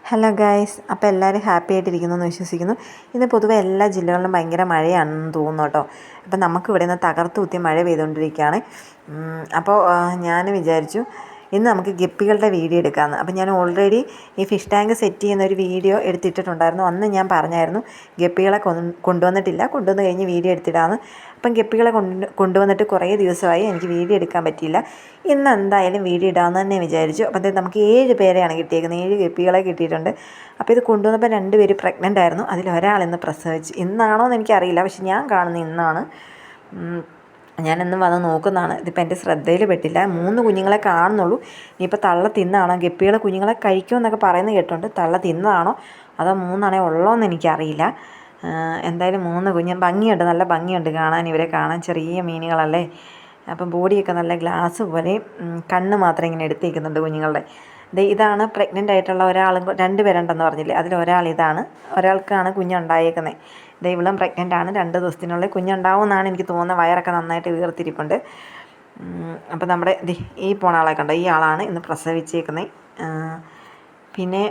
Hello guys, അപ്പോൾ എല്ലാവരും happy ആയിട്ടിരിക്കുന്നു എന്ന് വിശ്വസിക്കുന്നു. ഇന്ന് പൊതുവെ എല്ലാ ജില്ലകളിലും ഭയങ്കര മഴയാണെന്ന് തോന്നുന്നു കേട്ടോ. അപ്പം നമുക്ക് ഇവിടെ നിന്ന് തകർത്ത് കുത്തി മഴ പെയ്തുകൊണ്ടിരിക്കുകയാണ്. അപ്പോൾ ഞാൻ വിചാരിച്ചു ഇന്ന് നമുക്ക് ഗപ്പികളുടെ വീഡിയോ എടുക്കാമെന്ന്. അപ്പം ഞാൻ ഓൾറെഡി ഈ ഫിഷ് ടാങ്ക് സെറ്റ് ചെയ്യുന്ന ഒരു വീഡിയോ എടുത്തിട്ടുണ്ടായിരുന്നു. അന്ന് ഞാൻ പറഞ്ഞായിരുന്നു ഗപ്പികളെ കൊണ്ടുവന്നിട്ടില്ല, കൊണ്ടുവന്ന് കഴിഞ്ഞ് വീഡിയോ എടുത്തിടാമെന്ന്. അപ്പം ഗപ്പികളെ കൊണ്ടുവന്നിട്ട് കുറേ ദിവസമായി, എനിക്ക് വീഡിയോ എടുക്കാൻ പറ്റിയില്ല. ഇന്ന് എന്തായാലും വീഡിയോ ഇടാമെന്ന് തന്നെ വിചാരിച്ചു. അപ്പം നമുക്ക് 7 പേരെയാണ് കിട്ടിയേക്കുന്നത്, 7 ഗപ്പികളെ കിട്ടിയിട്ടുണ്ട്. അപ്പോൾ ഇത് കൊണ്ടുവന്നപ്പോൾ 2 പേര് പ്രഗ്നൻ്റ് ആയിരുന്നു. അതിലൊരാൾ ഇന്ന് പ്രസവിച്ച്. ഇന്നാണോ എന്ന് എനിക്കറിയില്ല, പക്ഷെ ഞാൻ കാണുന്നത് ഇന്നാണ്. ഞാനെന്നും വന്ന് നോക്കുന്നതാണ്. ഇതിപ്പോൾ എൻ്റെ ശ്രദ്ധയിൽ പെട്ടില്ല. 3 കുഞ്ഞുങ്ങളെ കാണുന്നുള്ളൂ. ഇനിയിപ്പോൾ തള്ള തിന്നാണോ, ഗപ്പികളെ കുഞ്ഞുങ്ങളെ കഴിക്കുമെന്നൊക്കെ പറയുന്നത് കേട്ടുണ്ട്. തള്ള തിന്നതാണോ അതോ 3 ഉള്ളോ എന്ന് എനിക്കറിയില്ല. എന്തായാലും 3 കുഞ്ഞ് ഭംഗിയുണ്ട്, നല്ല ഭംഗിയുണ്ട് കാണാൻ. ഇവരെ കാണാൻ ചെറിയ മീനുകളല്ലേ. അപ്പം ബോഡിയൊക്കെ നല്ല ഗ്ലാസ് പോലെ, കണ്ണ് മാത്രം ഇങ്ങനെ എടുത്തേക്കുന്നുണ്ട് കുഞ്ഞുങ്ങളുടെ. ഇതാണ് പ്രഗ്നൻ്റ് ആയിട്ടുള്ള ഒരാളും 2 പേരുണ്ടെന്ന് പറഞ്ഞില്ലേ, അതിലൊരാൾ ഇതാണ്. ഒരാൾക്കാണ് കുഞ്ഞുണ്ടായേക്കുന്നത്. ഇവളും പ്രഗ്നൻ്റ് ആണ്. 2 ദിവസത്തിനുള്ളിൽ കുഞ്ഞുണ്ടാവുമെന്നാണ് എനിക്ക് തോന്നുന്നത്. വയറൊക്കെ നന്നായിട്ട് വീർത്തിരിപ്പുണ്ട്. അപ്പോൾ നമ്മുടെ ഈ പോണ ആളെ കണ്ടോ, ഈ ആളാണ് ഇന്ന് പ്രസവിച്ചേക്കുന്നത്. പിന്നെ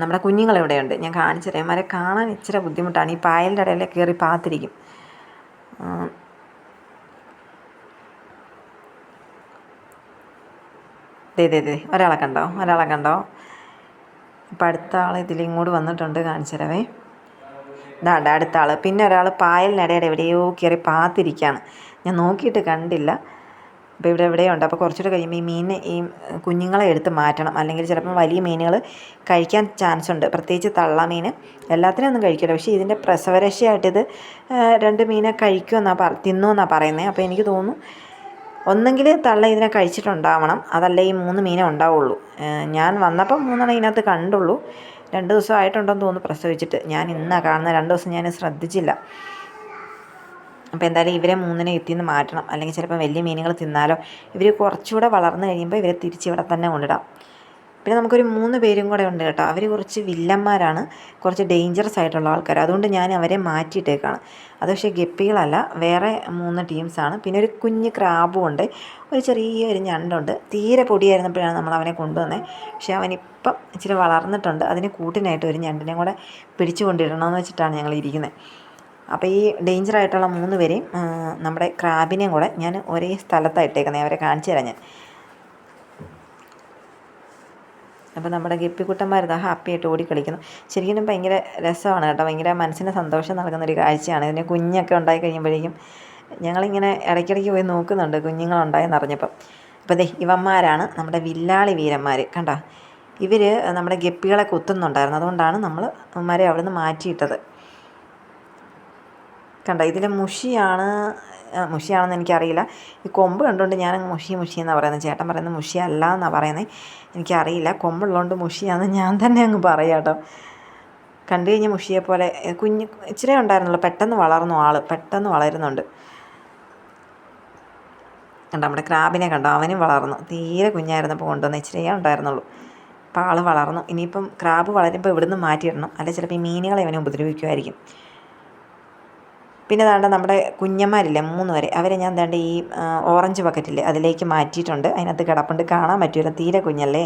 നമ്മുടെ കുഞ്ഞുങ്ങളിവിടെയുണ്ട്, ഞാൻ കാണിച്ചുതരാം. അവരെ കാണാൻ ഇച്ചിരി ബുദ്ധിമുട്ടാണ്. ഈ പായലിൻ്റെ ഇടയിൽ കയറി പാത്തിരിക്കും. ഒരാളെ കണ്ടോ. ഇപ്പം അടുത്ത ആൾ ഇതിലിങ്ങോട്ട് വന്നിട്ടുണ്ട്, കാണിച്ചു തരാവേ. ഇതാണ്ട് അടുത്ത ആൾ. പിന്നെ ഒരാൾ പായലിനിടയുടെ എവിടെയോ കയറി പാത്തിരിക്കുകയാണ്. ഞാൻ നോക്കിയിട്ട് കണ്ടില്ല. അപ്പോൾ ഇവിടെ എവിടെയുണ്ട്. അപ്പോൾ കുറച്ചുകൂടെ കഴിയുമ്പോൾ ഈ കുഞ്ഞുങ്ങളെ എടുത്ത് മാറ്റണം, അല്ലെങ്കിൽ ചിലപ്പോൾ വലിയ മീനുകൾ കഴിക്കാൻ ചാൻസ് ഉണ്ട്. പ്രത്യേകിച്ച് തള്ള മീൻ എല്ലാത്തിനും ഒന്നും കഴിക്കില്ല, പക്ഷേ ഇതിൻ്റെ പ്രസവരക്ഷയായിട്ടിത് 2 മീനെ തിന്നുമെന്നാണ് പറയുന്നത്. അപ്പോൾ എനിക്ക് തോന്നുന്നു ഒന്നെങ്കിൽ തള്ള ഇതിനെ കഴിച്ചിട്ടുണ്ടാവണം, അതല്ല ഈ 3 മീനേ ഉണ്ടാവുള്ളൂ. ഞാൻ വന്നപ്പം 3 ഇതിനകത്ത് കണ്ടുള്ളൂ. 2 ദിവസം ആയിട്ടുണ്ടെന്ന് തോന്നുന്നു പ്രസവിച്ചിട്ട്. ഞാൻ ഇന്നാണ് കാണുന്നത്, 2 ദിവസം ഞാൻ ശ്രദ്ധിച്ചില്ല. അപ്പോൾ എന്തായാലും ഇവരെ 3 എത്തിന്ന് മാറ്റണം, അല്ലെങ്കിൽ ചിലപ്പോൾ വലിയ മീനുകൾ തിന്നാലോ. ഇവർ കുറച്ചുകൂടെ വളർന്നു കഴിയുമ്പോൾ ഇവരെ തിരിച്ച് ഇവിടെ തന്നെ കൊണ്ടിടാം. പിന്നെ നമുക്കൊരു 3 പേരും കൂടെ ഉണ്ട് കേട്ടോ. അവർ കുറച്ച് വില്ലന്മാരാണ്, കുറച്ച് ഡേഞ്ചറസ് ആയിട്ടുള്ള ആൾക്കാർ. അതുകൊണ്ട് ഞാൻ അവരെ മാറ്റിയിട്ടേക്കാണ്. അത് പക്ഷേ ഗപ്പികളല്ല, വേറെ 3 ടീംസാണ്. പിന്നെ ഒരു കുഞ്ഞ് ക്രാബും ഉണ്ട്, ഒരു ചെറിയൊരു ഞണ്ടുണ്ട്. തീരെ പൊടിയായിരുന്നപ്പോഴാണ് നമ്മൾ അവനെ കൊണ്ടുവന്നത്. പക്ഷേ അവനിപ്പം ഇച്ചിരി വളർന്നിട്ടുണ്ട്. അതിന് കൂട്ടിനായിട്ട് ഒരു ഞണ്ടിനെ കൂടെ പിടിച്ചു കൊണ്ടിടണമെന്ന് വെച്ചിട്ടാണ് ഞങ്ങൾ ഇരിക്കുന്നത്. അപ്പോൾ ഈ ഡേഞ്ചറായിട്ടുള്ള 3 പേരെയും നമ്മുടെ ക്രാബിനെയും കൂടെ ഞാൻ ഒരേ സ്ഥലത്താണ് ഇട്ടേക്കുന്നത്. അവരെ കാണിച്ചു തരാം ഞാൻ. അപ്പോൾ നമ്മുടെ ഗപ്പിക്കുട്ടന്മാരിതാ ഹാപ്പിയായിട്ട് ഓടിക്കളിക്കുന്നു. ശരിക്കും ഭയങ്കര രസമാണ് കേട്ടോ. ഭയങ്കര മനസ്സിന് സന്തോഷം നൽകുന്നൊരു കാഴ്ചയാണ്. ഇതിന് കുഞ്ഞൊക്കെ ഉണ്ടായി കഴിയുമ്പോഴേക്കും ഞങ്ങളിങ്ങനെ ഇടയ്ക്കിടയ്ക്ക് പോയി നോക്കുന്നുണ്ട് കുഞ്ഞുങ്ങളുണ്ടായെന്ന് അറിഞ്ഞപ്പം. അപ്പോൾ ഇവന്മാരാണ് നമ്മുടെ വില്ലാളി വീരന്മാർ. കണ്ടോ, ഇവർ നമ്മുടെ ഗപ്പികളെ കുത്തുന്നുണ്ടായിരുന്നു. അതുകൊണ്ടാണ് നമ്മൾ ഇവന്മാരെ അവിടെ നിന്ന് മാറ്റിയിട്ടത്. കണ്ടോ, ഇതിൽ മുഷിയാണെന്ന് എനിക്കറിയില്ല. ഈ കൊമ്പ് കണ്ടുകൊണ്ട് ഞാനങ്ങ് മുഷി എന്നാണ് പറയുന്നത്. ചേട്ടൻ പറയുന്നത് മുഷിയല്ല എന്നാണ് പറയുന്നത്. എനിക്കറിയില്ല, കൊമ്പുള്ളതുകൊണ്ട് മുഷിയാണെന്ന് ഞാൻ തന്നെ അങ്ങ് പറയാം കേട്ടോ. കണ്ടു കഴിഞ്ഞാൽ മുഷിയെ പോലെ ഇച്ചിരി ഉണ്ടായിരുന്നുള്ളൂ. പെട്ടെന്ന് വളർന്നു, പെട്ടെന്ന് വളരുന്നുണ്ട്. കണ്ടോ, നമ്മുടെ ക്രാബിനെ കണ്ടോ, അവനും വളർന്നു. തീരെ കുഞ്ഞായിരുന്നപ്പോൾ കൊണ്ടുവന്ന് ഇച്ചിരിയേ ഉണ്ടായിരുന്നുള്ളൂ. അപ്പോൾ ആൾ വളർന്നു. ഇനിയിപ്പം ക്രാബ് വളരുമ്പോൾ ഇവിടുന്ന് മാറ്റിയിടണം, അല്ലെങ്കിൽ ചിലപ്പോൾ ഈ മീനുകളെ അവനെ ഉപദ്രവിക്കുമായിരിക്കും. പിന്നെ ദാണ്ട നമ്മുടെ കുഞ്ഞന്മാരില്ലേ 3 പേരെ, അവരെ ഞാൻ ദാണ്ട് ഈ ഓറഞ്ച് ബക്കറ്റില്ലേ അതിലേക്ക് മാറ്റിയിട്ടുണ്ട്. അതിനകത്ത് കിടപ്പുണ്ട്, കാണാൻ പറ്റുമല്ലോ, തീരെ കുഞ്ഞല്ലേ.